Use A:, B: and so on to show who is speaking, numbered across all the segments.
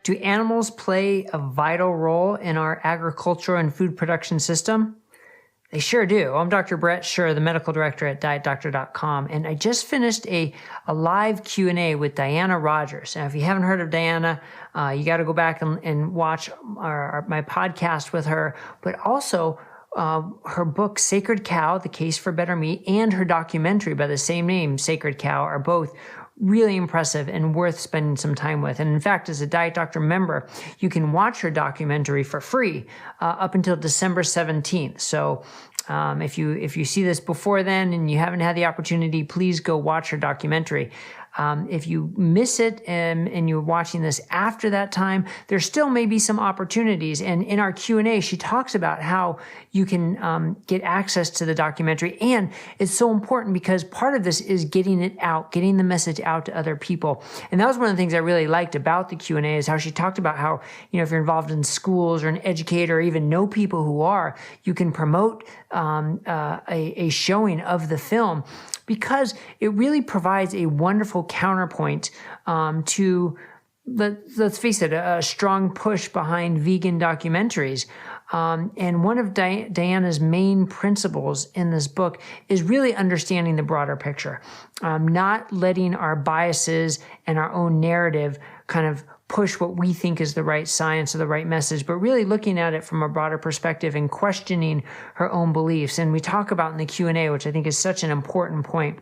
A: Do animals play a vital role in our agricultural and food production system? They sure do. I'm Dr. Brett Scher, the medical director at dietdoctor.com, and I just finished a live Q&A with Diana Rodgers. Now, if you haven't heard of Diana, you got to go back and watch my podcast with her, but also her book, Sacred Cow, The Case for Better Meat, and her documentary by the same name, Sacred Cow, are both really impressive and worth spending some time with. And in fact, as a Diet Doctor member, you can watch her documentary for free up until December 17th. So if you see this before then and you haven't had the opportunity, please go watch her documentary. If you miss it and you're watching this after that time, there still may be some opportunities. And in our Q&A, she talks about how you can get access to the documentary. And it's so important because part of this is getting it out, getting the message out to other people. And that was one of the things I really liked about the Q&A is how she talked about how, if you're involved in schools or an educator or even know people who are, you can promote a showing of the film, because it really provides a wonderful counterpoint to, let's face it, a strong push behind vegan documentaries. And one of Diana's main principles in this book is really understanding the broader picture, not letting our biases and our own narrative kind of push what we think is the right science or the right message, but really looking at it from a broader perspective and questioning her own beliefs. And we talk about in the Q&A, which I think is such an important point.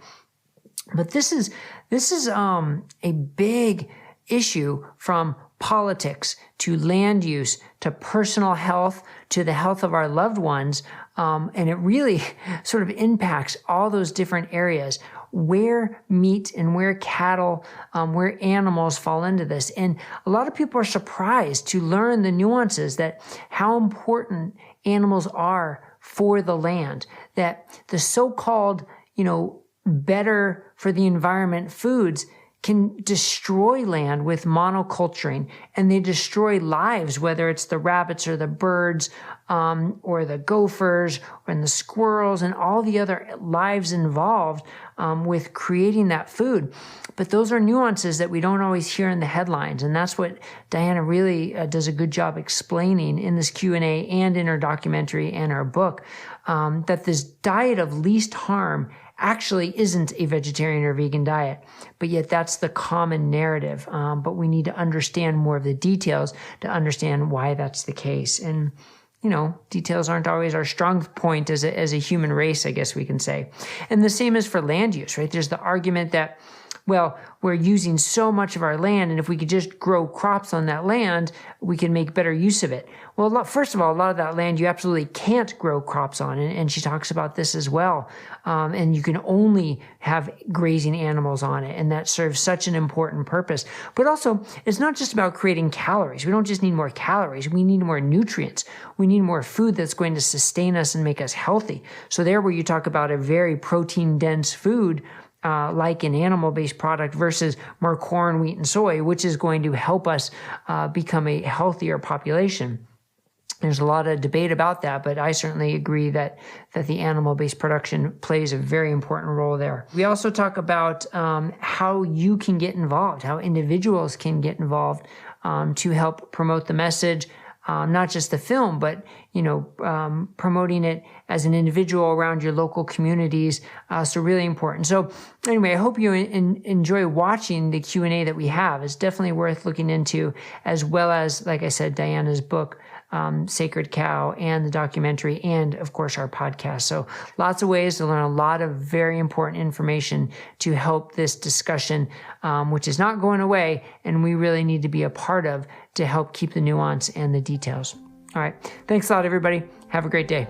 A: But this is a big issue, from politics to land use to personal health to the health of our loved ones. And it really sort of impacts all those different areas where meat and where cattle, where animals fall into this. And a lot of people are surprised to learn the nuances, that how important animals are for the land, that the so-called, better for the environment foods can destroy land with monoculturing, and they destroy lives, whether it's the rabbits or the birds, or the gophers and the squirrels and all the other lives involved with creating that food. But those are nuances that we don't always hear in the headlines, and that's what Diana really does a good job explaining in this Q&A and in her documentary and her book, that this diet of least harm actually isn't a vegetarian or vegan diet, but yet that's the common narrative. But we need to understand more of the details to understand why that's the case. And, details aren't always our strong point as a human race, I guess we can say. And the same is for land use, right? There's the argument that, well, we're using so much of our land, and if we could just grow crops on that land, we can make better use of it. Well, first of all, a lot of that land you absolutely can't grow crops on, and she talks about this as well. And you can only have grazing animals on it, and that serves such an important purpose. But also, it's not just about creating calories. We don't just need more calories. We need more nutrients. We need more food that's going to sustain us and make us healthy. So there, where you talk about a very protein-dense food, like an animal-based product versus more corn, wheat, and soy, which is going to help us become a healthier population. There's a lot of debate about that, but I certainly agree that the animal-based production plays a very important role there. We also talk about how you can get involved, how individuals can get involved to help promote the message, not just the film, but promoting it as an individual around your local communities. So really important. So anyway, I hope you enjoy watching the Q&A that we have. It's definitely worth looking into, as well as, like I said, Diana's book, Sacred Cow, and the documentary, and of course our podcast. So lots of ways to learn a lot of very important information to help this discussion, which is not going away, and we really need to be a part of to help keep the nuance and the details. All right. Thanks a lot, everybody. Have a great day.